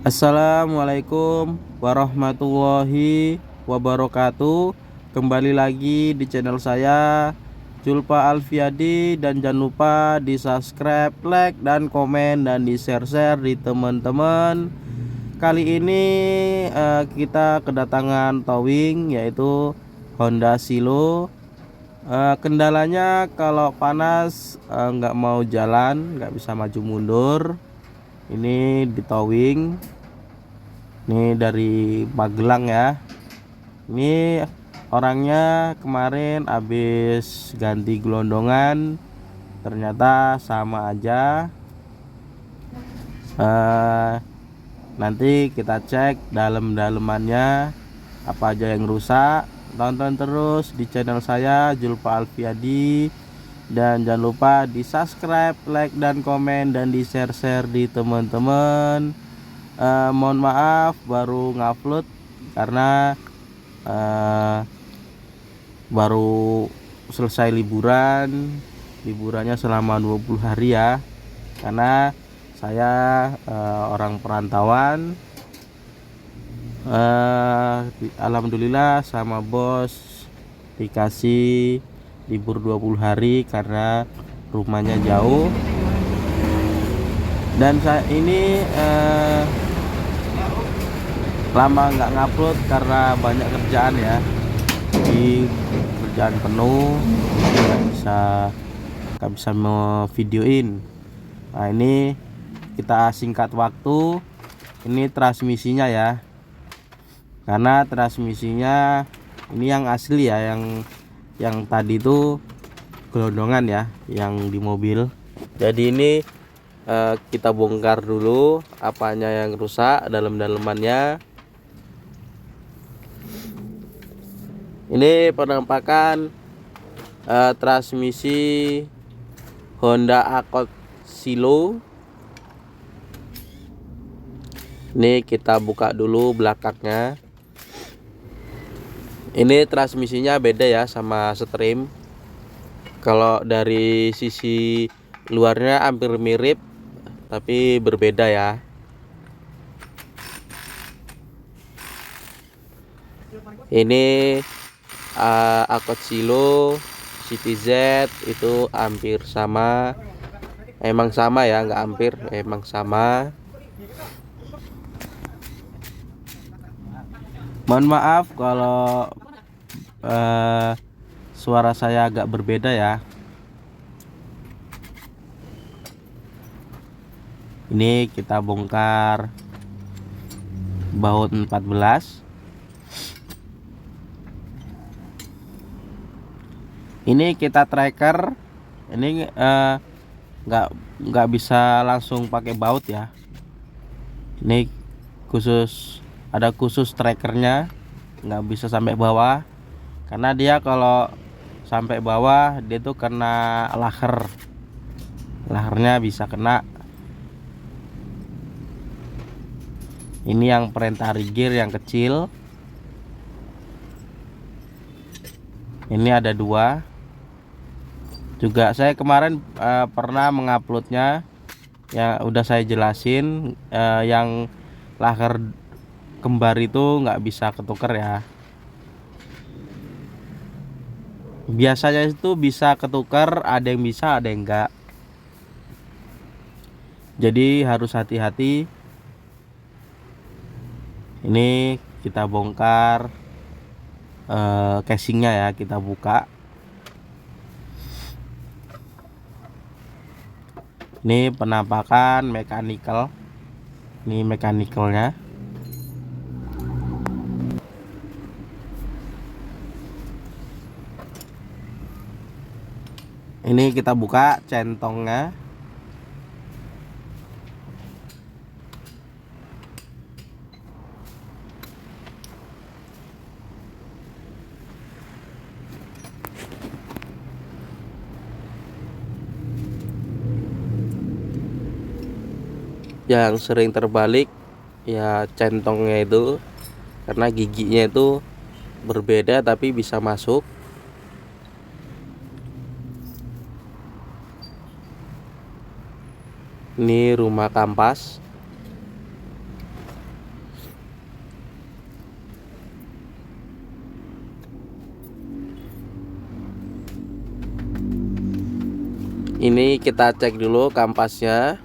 Assalamualaikum warahmatullahi wabarakatuh. Kembali lagi di channel saya Julfa Alfiadi, dan jangan lupa di subscribe, like, dan komen, dan di share di teman-teman. Kali ini kita kedatangan towing, yaitu Honda Silo. Kendalanya kalau panas nggak mau jalan, nggak bisa maju mundur. Ini di towing. Ini dari Magelang ya. Ini orangnya kemarin habis ganti gelondongan, ternyata sama aja. Nanti kita cek dalam-dalemannya apa aja yang rusak. Tonton terus di channel saya Julfa Alfiadi, dan jangan lupa di subscribe, like, dan komen, dan di share di teman-teman. Mohon maaf baru ngupload karena baru selesai liburannya selama 20 hari ya, karena saya orang perantauan. Alhamdulillah sama bos dikasih libur 20 hari karena rumahnya jauh. Dan saya ini lama nggak ngupload karena banyak kerjaan ya, di kerjaan penuh, nggak bisa mau videoin. Nah, ini kita singkat waktu. Ini transmisinya ya, karena transmisinya ini yang asli ya, yang tadi itu gelondongan ya, yang di mobil. Jadi ini kita bongkar dulu apanya yang rusak, dalam-dalemannya. Ini penampakan transmisi Honda Accord Silo. Ini kita buka dulu belakangnya. Ini transmisinya beda ya sama Stream. Kalau dari sisi luarnya hampir mirip, tapi berbeda ya. Ini Accord Silo CTZ itu hampir sama. Emang sama ya, nggak hampir, emang sama. Mohon maaf kalau suara saya agak berbeda ya. Ini kita bongkar baut 14. Ini kita tracker. Ini nggak bisa langsung pakai baut ya. Ini ada khusus trackernya, nggak bisa sampai bawah, karena dia kalau sampai bawah dia tuh kena lahernya bisa kena. Ini yang perintah gear yang kecil. Ini ada dua juga. Saya kemarin pernah menguploadnya, ya udah saya jelasin. Yang laher kembar itu nggak bisa ketuker ya. Biasanya itu bisa ketuker, ada yang bisa, ada yang enggak. Jadi harus hati-hati. Ini kita bongkar casingnya ya, kita buka. Ini penampakan mechanical. Ini mechanical-nya. Ini kita buka centongnya. Yang sering terbalik ya centongnya itu, karena giginya itu berbeda tapi bisa masuk. Ini rumah kampas. Ini kita cek dulu kampasnya.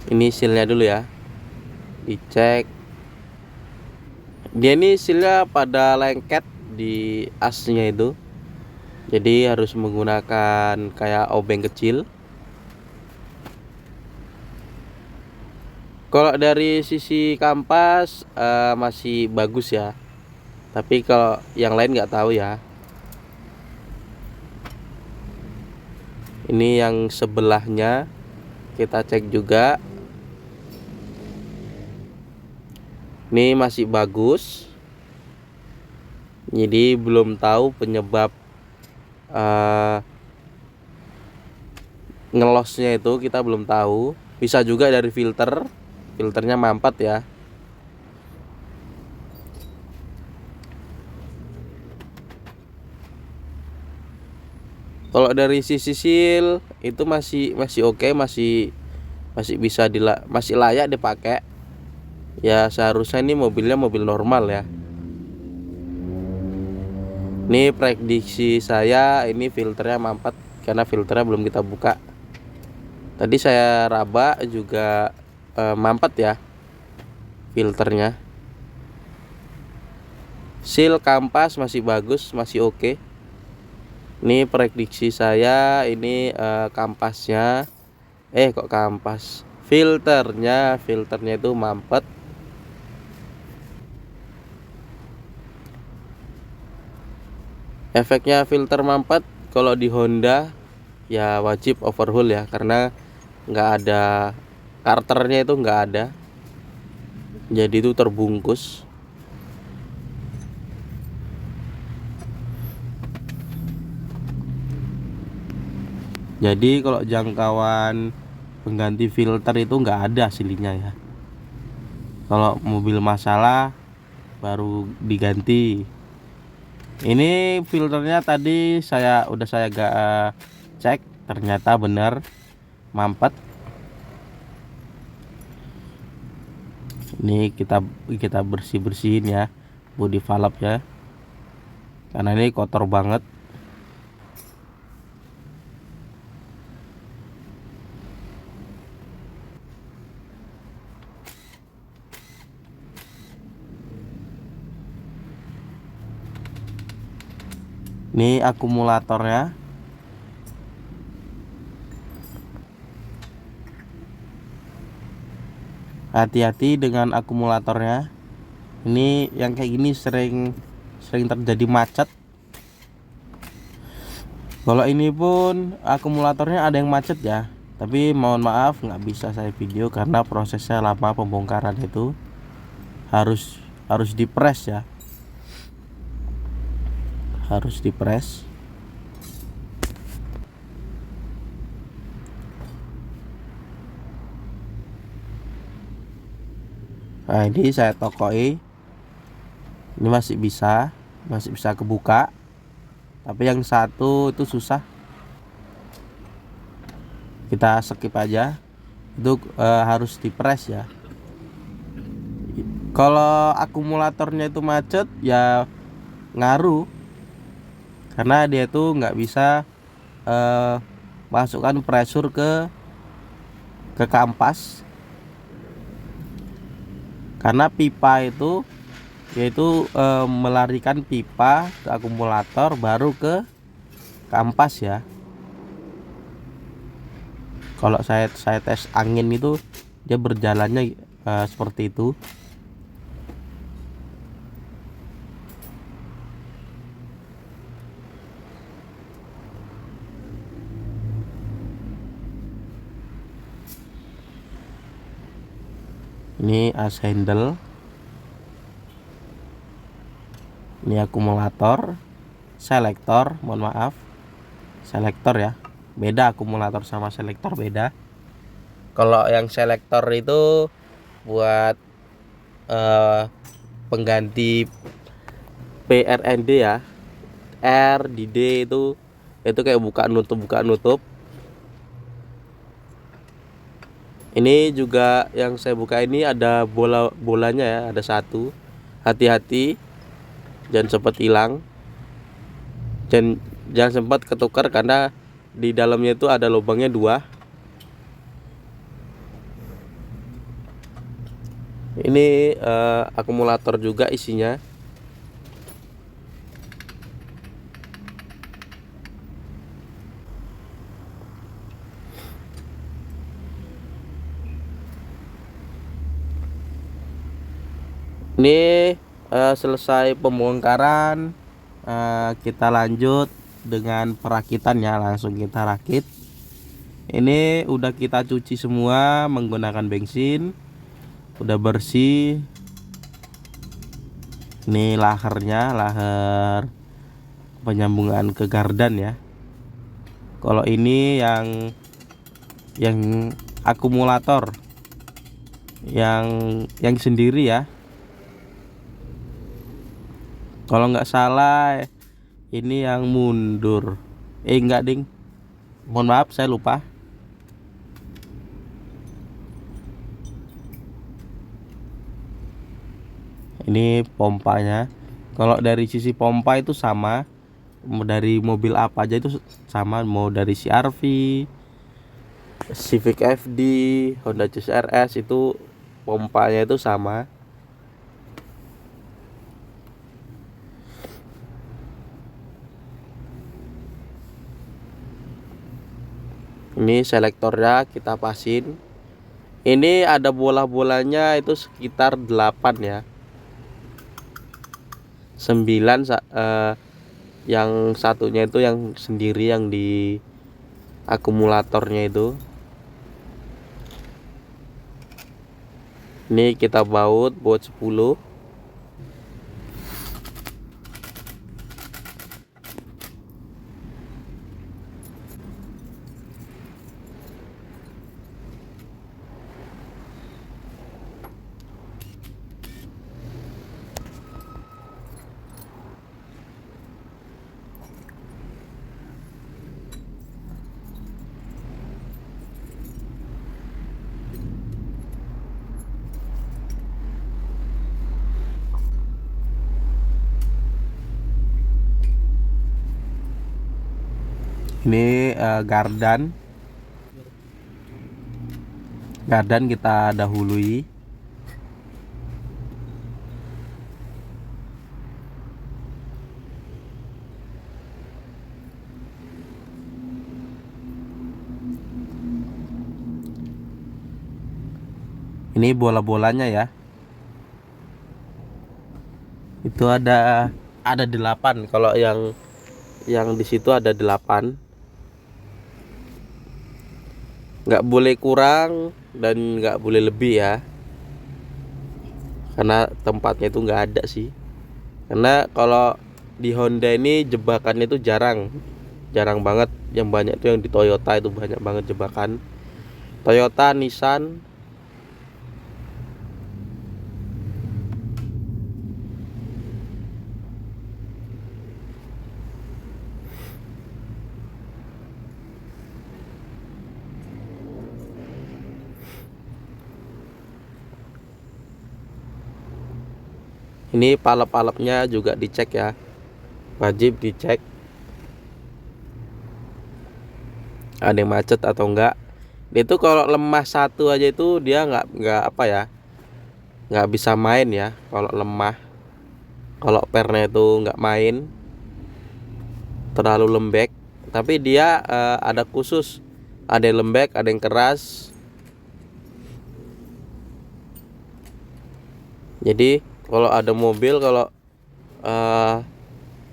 Ini sealnya dulu ya, dicek. Dia ini sealnya pada lengket di asnya itu, jadi harus menggunakan kayak obeng kecil. Kalau dari sisi kampas masih bagus ya, tapi kalau yang lain nggak tahu ya. Ini yang sebelahnya kita cek juga. Ini masih bagus, jadi belum tahu penyebab ngelosnya itu, kita belum tahu. Bisa juga dari filternya mampet ya. Kalau dari sisi seal itu masih oke, masih bisa masih layak dipakai. Ya seharusnya ini mobilnya mobil normal ya. Ini prediksi saya, ini filternya mampet karena filternya belum kita buka. Tadi saya raba juga mampet ya filternya. Seal kampas masih bagus, masih oke. Ini prediksi saya, ini kampasnya kok kampas, filternya itu mampet. Efeknya filter mampet kalau di Honda ya wajib overhaul ya, karena nggak ada karternya, itu nggak ada, jadi itu terbungkus. Jadi kalau jangkauan pengganti filter itu nggak ada aslinya ya. Kalau mobil masalah baru diganti. Ini filternya tadi udah saya cek, ternyata benar mampet. Ini kita bersihin ya bodi valve ya, karena ini kotor banget. Ini akumulatornya. Hati-hati dengan akumulatornya. Ini yang kayak gini sering terjadi macet. Kalau ini pun akumulatornya ada yang macet ya, tapi mohon maaf nggak bisa saya video karena prosesnya lama, pembongkaran itu harus dipres ya, harus dipres. Nah ini saya tokoi, ini masih bisa kebuka, tapi yang satu itu susah, kita skip aja. Itu harus dipres ya. Kalau akumulatornya itu macet ya ngaruh, karena dia itu nggak bisa masukkan pressure ke kampas, karena pipa itu yaitu melarikan pipa ke akumulator baru ke kampas ya. Kalau saya tes angin itu dia berjalannya seperti itu. Ini as handle, ini akumulator, selektor, mohon maaf, selektor ya, beda akumulator sama selektor beda. Kalau yang selektor itu buat pengganti PRND ya, R di D itu kayak buka nutup. Ini juga yang saya buka ini ada bolanya ya, ada satu. Hati-hati jangan cepat hilang. dan jangan sempat ketukar karena di dalamnya itu ada lubangnya 2. Ini akumulator juga isinya. Ini selesai pembongkaran, kita lanjut dengan perakitannya. Langsung kita rakit. Ini udah kita cuci semua menggunakan bensin, udah bersih. Ini lahernya, laher penyambungan ke gardan ya. Kalau ini yang akumulator yang sendiri ya. Kalau nggak salah ini yang mundur. Enggak ding, mohon maaf saya lupa. Ini pompanya. Kalau dari sisi pompa itu sama, dari mobil apa aja itu sama, mau dari CR-V, Civic FD, Honda Jazz RS, itu pompanya itu sama. Ini selektornya kita pasin. Ini ada bola-bolanya itu sekitar 8 ya. 9 yang satunya itu yang sendiri yang di akumulatornya itu. Ini kita baut 10. Ini gardan kita dahului. Ini bola-bolanya ya. Itu ada 8. Kalau yang di situ ada 8. Nggak boleh kurang dan nggak boleh lebih ya, karena tempatnya itu nggak ada sih. Karena kalau di Honda ini jebakannya itu jarang banget. Yang banyak itu yang di Toyota, itu banyak banget jebakan. Toyota, Nissan. Ini palep-palepnya juga dicek ya, wajib dicek ada yang macet atau enggak. Itu kalau lemah satu aja itu dia nggak apa ya, nggak bisa main ya. Kalau lemah, kalau pernya itu nggak main, terlalu lembek. Tapi dia ada khusus, ada yang lembek, ada yang keras. Jadi kalau ada mobil, kalau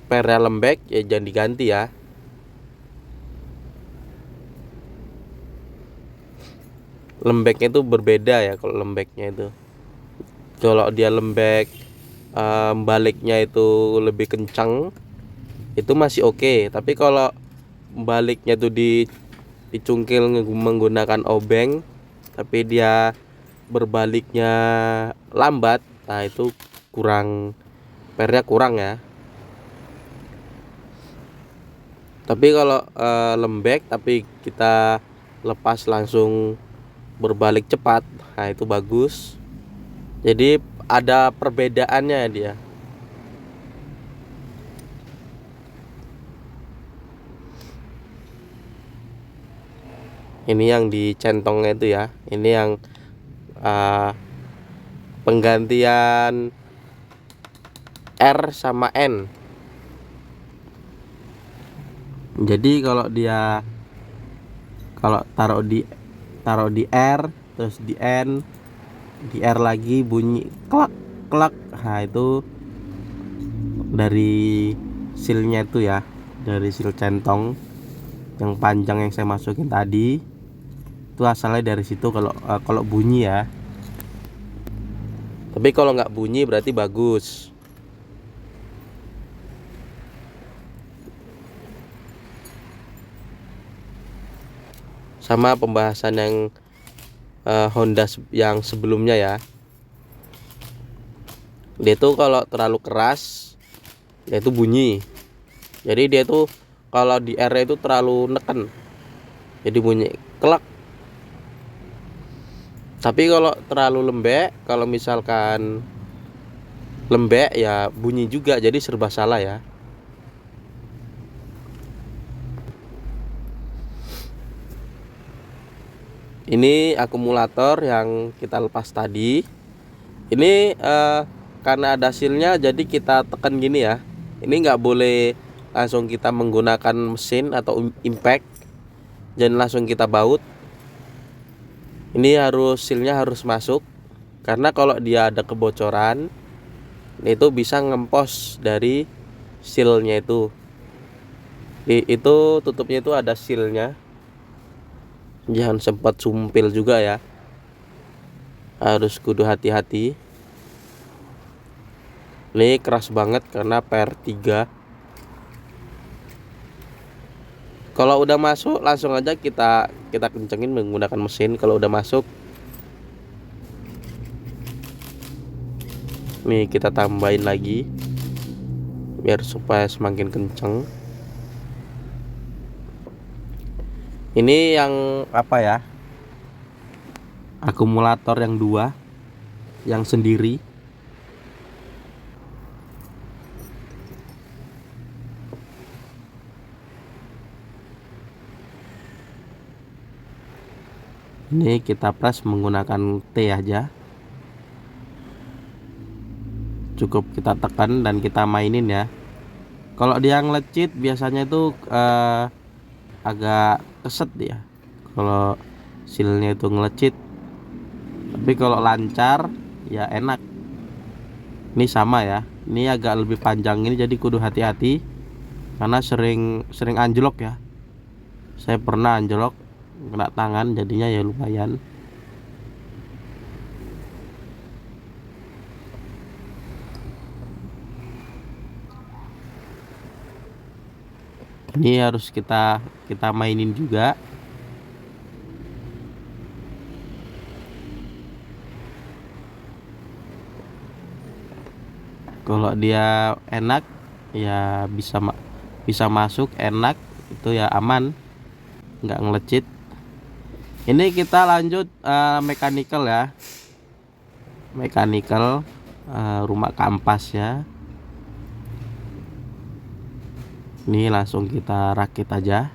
pernya lembek ya jangan diganti ya. Lembeknya itu berbeda ya. Kalau lembeknya itu, kalau dia lembek baliknya itu lebih kencang, itu masih oke. Tapi kalau baliknya tuh dicungkil menggunakan obeng, tapi dia berbaliknya lambat, nah itu kurang, pernya kurang ya. Tapi kalau lembek tapi kita lepas langsung berbalik cepat, nah itu bagus. Jadi ada perbedaannya dia. Ini yang di centongnya itu ya. Ini yang penggantian R sama N. Jadi kalau taruh di R terus di N, di R lagi bunyi klak klak. Nah, itu dari silnya itu ya, dari sil centong yang panjang yang saya masukin tadi. Itu asalnya dari situ kalau bunyi ya. Tapi kalau nggak bunyi berarti bagus. Sama pembahasan yang Honda yang sebelumnya ya. Dia tuh kalau terlalu keras dia itu bunyi. Jadi dia tuh kalau di R itu terlalu neken, jadi bunyi klak. Tapi kalau terlalu lembek, kalau misalkan lembek ya bunyi juga, jadi serba salah ya. Ini akumulator yang kita lepas tadi. Ini karena ada silnya jadi kita tekan gini ya. Ini nggak boleh langsung kita menggunakan mesin atau impact, jangan langsung kita baut. Ini silnya harus masuk, karena kalau dia ada kebocoran itu bisa ngempos dari silnya itu. Itu tutupnya itu ada silnya, jangan sempat sumpil juga ya, harus kudu hati-hati. Ini keras banget karena PR3. Kalau udah masuk langsung aja kita kencengin menggunakan mesin. Kalau udah masuk, nih kita tambahin lagi biar supaya semakin kenceng. Ini yang apa ya, akumulator yang 2 yang sendiri. Ini kita press menggunakan T aja. Cukup kita tekan dan kita mainin ya. Kalau dia ngelecit biasanya itu agak keset ya kalau silnya itu ngelecit. Tapi kalau lancar ya enak. Ini sama ya. Ini agak lebih panjang ini, jadi kudu hati-hati karena sering anjlok ya. Saya pernah anjlok, kena tangan, jadinya ya lumayan. Ini harus kita mainin juga. Kalau dia enak ya bisa masuk enak, itu ya aman, nggak ngelecit. Ini kita lanjut mechanical ya, mechanical rumah kampas ya. Ini langsung kita rakit aja.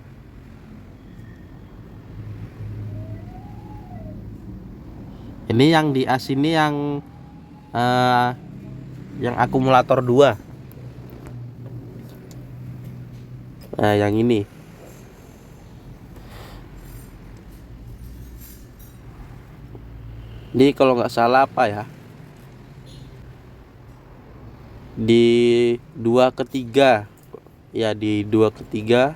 Ini yang di as ini yang akumulator 2. Nah, yang ini. Ini kalau nggak salah apa ya, di 2/3 ya, di 2/3.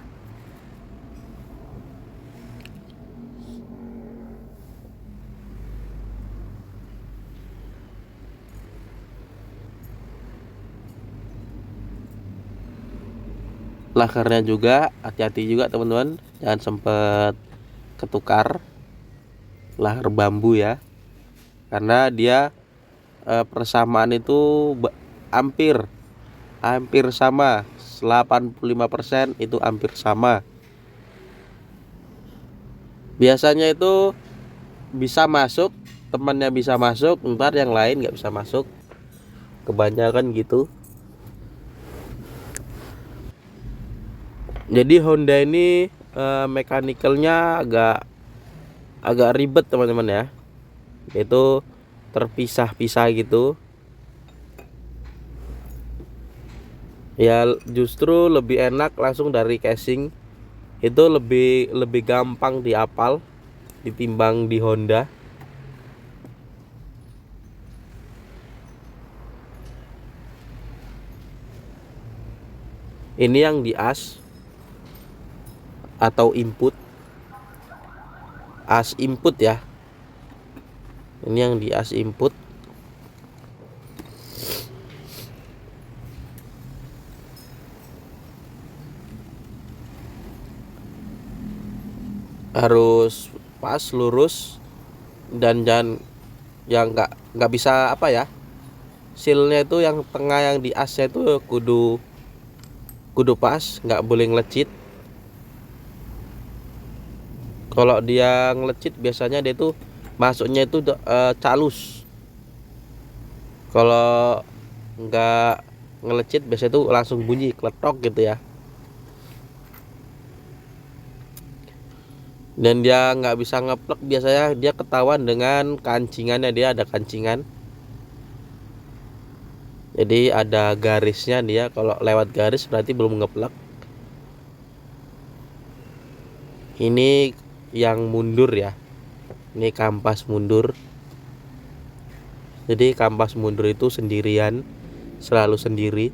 Lakarnya juga hati-hati juga teman-teman, jangan sempet ketukar lahar bambu ya, karena dia persamaan itu hampir sama, 85% itu hampir sama. Biasanya itu bisa masuk, temannya bisa masuk, ntar yang lain nggak bisa masuk, kebanyakan gitu. Jadi Honda ini mekanikalnya agak agak ribet teman-teman ya, itu terpisah-pisah gitu ya. Justru lebih enak langsung dari casing, itu lebih gampang dihafal ditimbang di Honda. Ini yang di as atau input, as input ya. Ini yang di as input. Harus pas lurus dan jangan yang nggak bisa apa ya, sealnya itu yang tengah yang di asnya itu kudu pas, nggak boleh ngelecit. Kalau dia ngelecit biasanya dia tuh masuknya itu calus. Kalau nggak ngelecit biasanya tuh langsung bunyi kletok gitu ya. Dan dia nggak bisa ngeplek, biasanya dia ketahuan dengan kancingannya, dia ada kancingan. Jadi ada garisnya, dia kalau lewat garis berarti belum ngeplek. Ini yang mundur ya, ini kampas mundur. Jadi kampas mundur itu sendirian, selalu sendiri.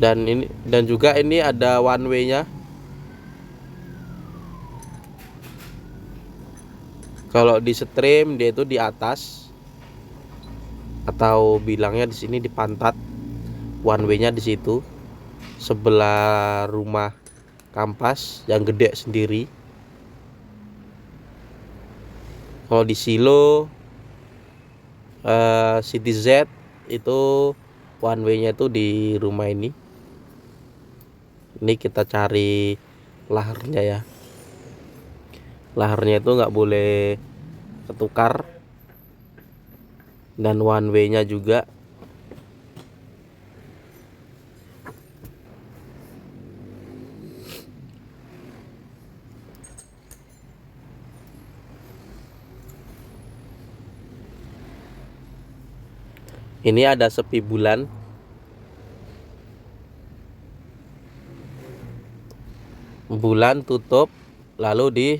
Dan juga ini ada one way-nya. Kalau di stream dia itu di atas, atau bilangnya di sini di pantat. One way-nya di situ, sebelah rumah kampas yang gede sendiri. Kalau di silo City Z itu one way-nya itu di rumah ini. Ini kita cari laharnya ya. Laharnya itu nggak boleh ketukar, dan one way-nya juga. Ini ada sepi bulan. Bulan tutup, lalu di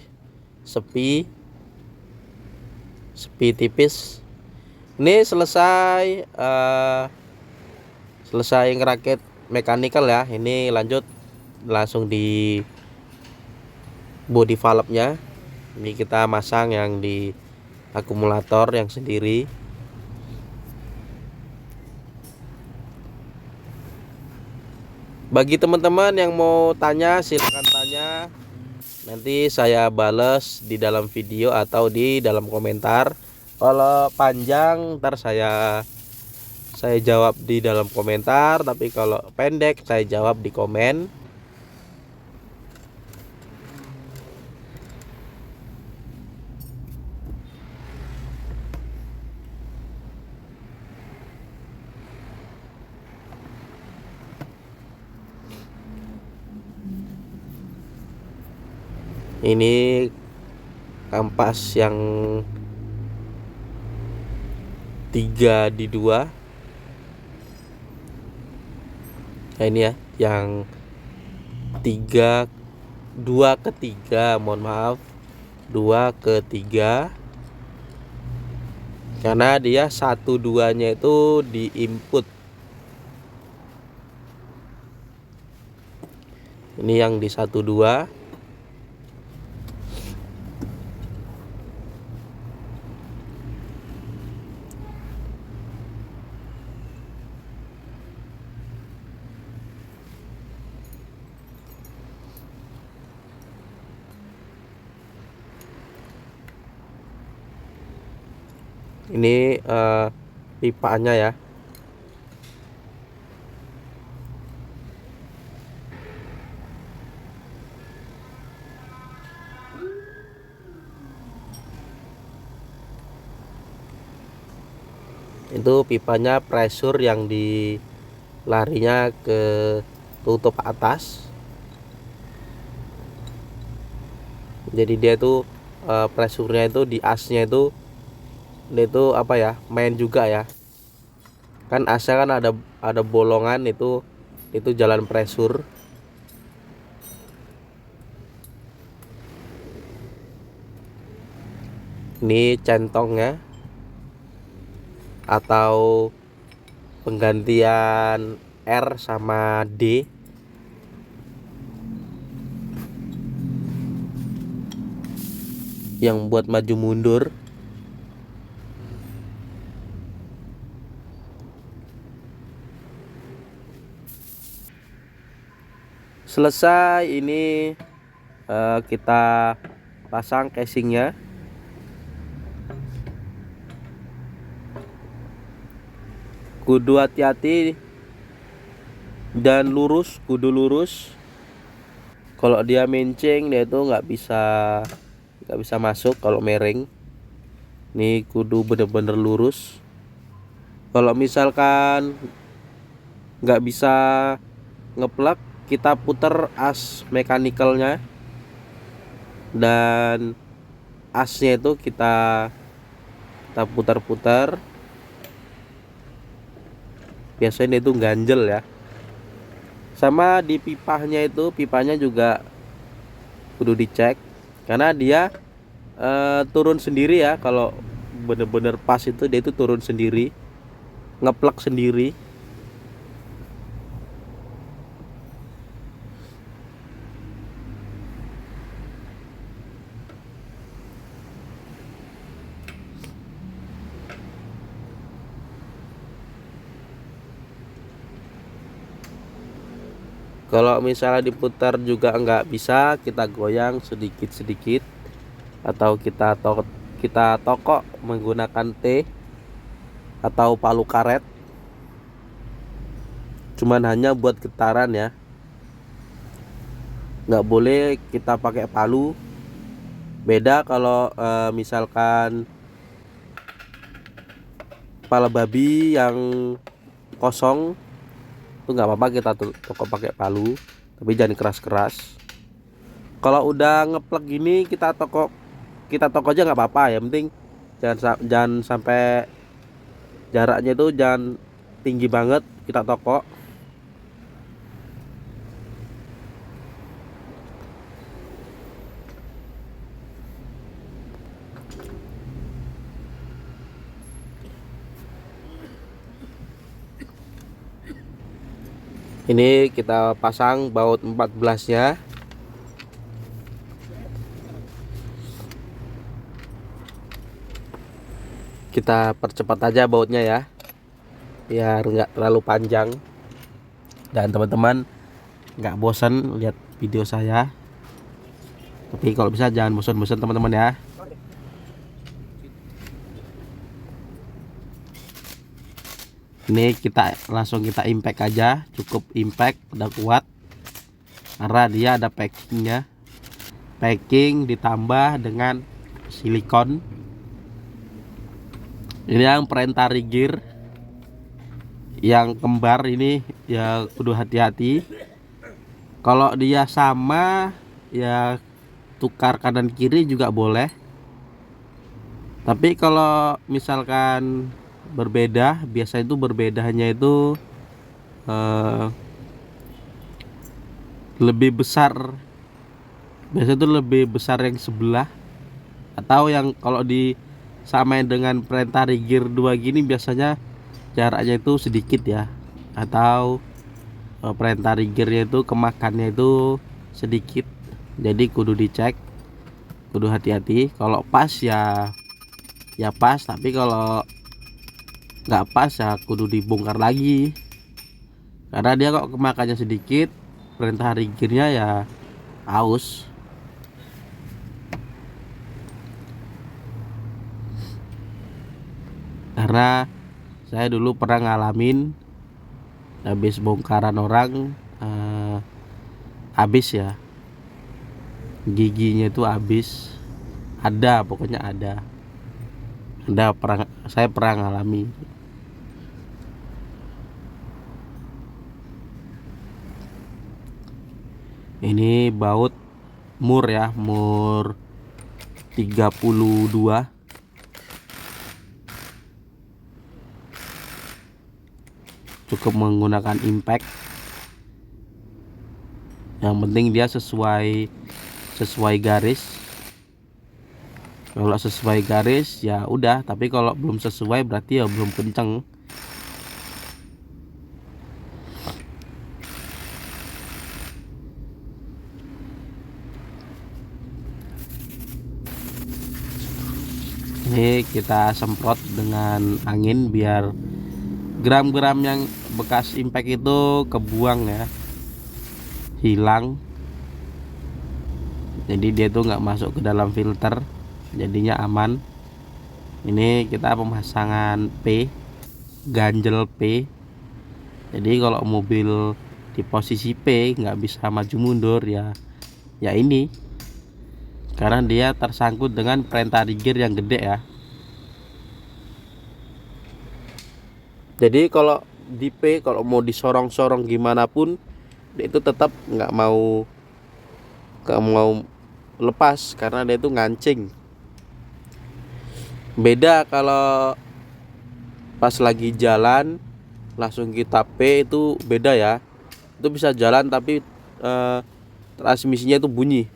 sepi tipis. Ini selesai ngerakit mechanical ya. Ini lanjut langsung di body valve-nya. Ini kita masang yang di akumulator yang sendiri. Bagi teman-teman yang mau tanya, silahkan tanya. Nanti saya bales di dalam video atau di dalam komentar. Kalau panjang ntar saya jawab di dalam komentar, tapi kalau pendek saya jawab di komen. Ini kampas yang 3 di 2. Nah ini ya yang 3 2 ke 3, mohon maaf, 2 ke 3, karena dia 1 2-nya itu di input. Ini yang di 1 2. Ini pipanya ya. Itu pipanya pressure yang di larinya ke tutup atas. Jadi dia itu pressure-nya itu di asnya itu dia itu apa ya, main juga ya. Kan asnya kan ada bolongan, itu jalan pressure. Ini centongnya atau penggantian R sama D. Yang buat maju mundur. Selesai ini kita pasang casingnya. Kudu hati-hati dan lurus, kudu lurus. Kalau dia menceng dia itu nggak bisa masuk kalau miring. Nih kudu bener-bener lurus. Kalau misalkan nggak bisa ngeplug, kita puter as mekanikalnya, dan asnya itu kita putar-putar. Biasanya itu ganjel ya. Sama di pipanya juga kudu dicek, karena dia turun sendiri ya. Kalau bener-bener pas itu dia itu turun sendiri, ngeplak sendiri. Kalau misalnya diputar juga nggak bisa, kita goyang sedikit-sedikit atau kita tokok menggunakan T atau palu karet. Cuman hanya buat getaran ya, nggak boleh kita pakai palu. Beda kalau misalkan kepala babi yang kosong itu nggak apa-apa kita tokok pakai palu, tapi jangan keras-keras. Kalau udah ngeplug gini kita tokok aja nggak apa-apa, yang penting jangan sampai jaraknya itu jangan tinggi banget, kita tokok. Ini kita pasang baut 14-nya. Kita percepat aja bautnya ya, biar nggak terlalu panjang dan teman-teman nggak bosan lihat video saya. Tapi kalau bisa jangan bosan-bosan teman-teman ya. Ini kita langsung impact aja, cukup impact udah kuat karena dia ada packingnya. Packing ditambah dengan silikon. Ini yang perentari gear yang kembar ini ya kudu hati-hati. Kalau dia sama ya tukar kanan kiri juga boleh. Tapi kalau misalkan berbeda, biasa itu berbedanya itu lebih besar. Biasa itu lebih besar yang sebelah, atau yang kalau disamain dengan perentari gear 2 gini biasanya jaraknya itu sedikit ya, atau perentari gearnya itu kemakannya itu sedikit. Jadi kudu dicek, kudu hati-hati. Kalau pas ya pas, tapi kalau nggak pas ya kudu dibongkar lagi, karena dia kok kemakannya sedikit, perentari gearnya ya aus. Karena saya dulu pernah ngalamin habis bongkaran orang, habis ya, giginya itu habis, pokoknya ada saya pernah ngalami. Ini baut mur ya, mur 32. Cukup menggunakan impact. Yang penting dia sesuai garis. Kalau sesuai garis ya udah, tapi kalau belum sesuai berarti ya belum kenceng. Ini kita semprot dengan angin biar gram-gram yang bekas impact itu kebuang ya, hilang. Jadi dia tuh nggak masuk ke dalam filter, jadinya aman. Ini kita pemasangan P, ganjel P. Jadi kalau mobil di posisi P nggak bisa maju mundur ya ini, karena dia tersangkut dengan perintah gear yang gede ya. Jadi kalau di P, kalau mau disorong-sorong gimana pun itu tetap nggak mau lepas karena dia itu ngancing. Beda kalau pas lagi jalan langsung kita P, itu beda ya. Itu bisa jalan tapi transmisinya itu bunyi.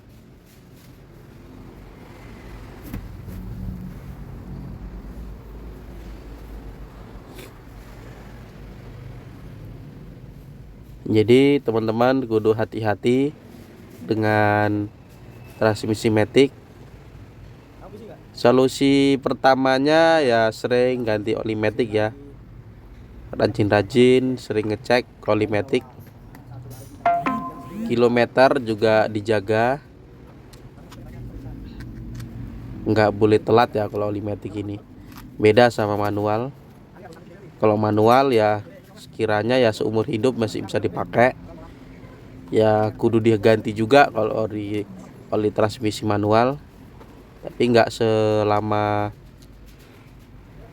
Jadi teman-teman kudu hati-hati dengan transmisi matic. Solusi pertamanya ya sering ganti oli matic ya, rajin-rajin sering ngecek oli matic. Kilometer juga dijaga, nggak boleh telat ya kalau oli matic ini. Beda sama manual. Kalau manual ya sekiranya ya seumur hidup masih bisa dipakai. Ya kudu diganti juga kalau oli transmisi manual, tapi nggak selama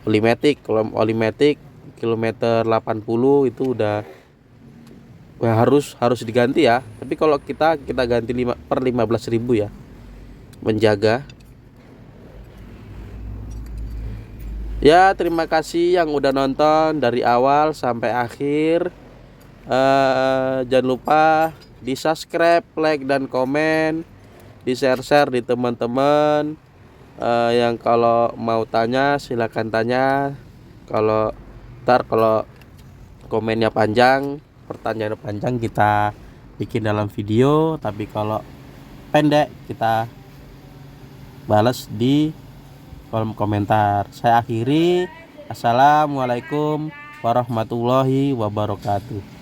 oli matic. Kalau oli matic kilometer 80 itu udah harus diganti ya. Tapi kalau kita ganti 15.000 ya, menjaga. Ya terima kasih yang udah nonton dari awal sampai akhir. Jangan lupa di subscribe, like dan komen, di share di teman-teman. Yang kalau mau tanya silahkan tanya. Kalau komennya panjang, pertanyaan panjang, kita bikin dalam video. Tapi kalau pendek kita balas di kolom komentar. Saya akhiri. Assalamualaikum warahmatullahi wabarakatuh.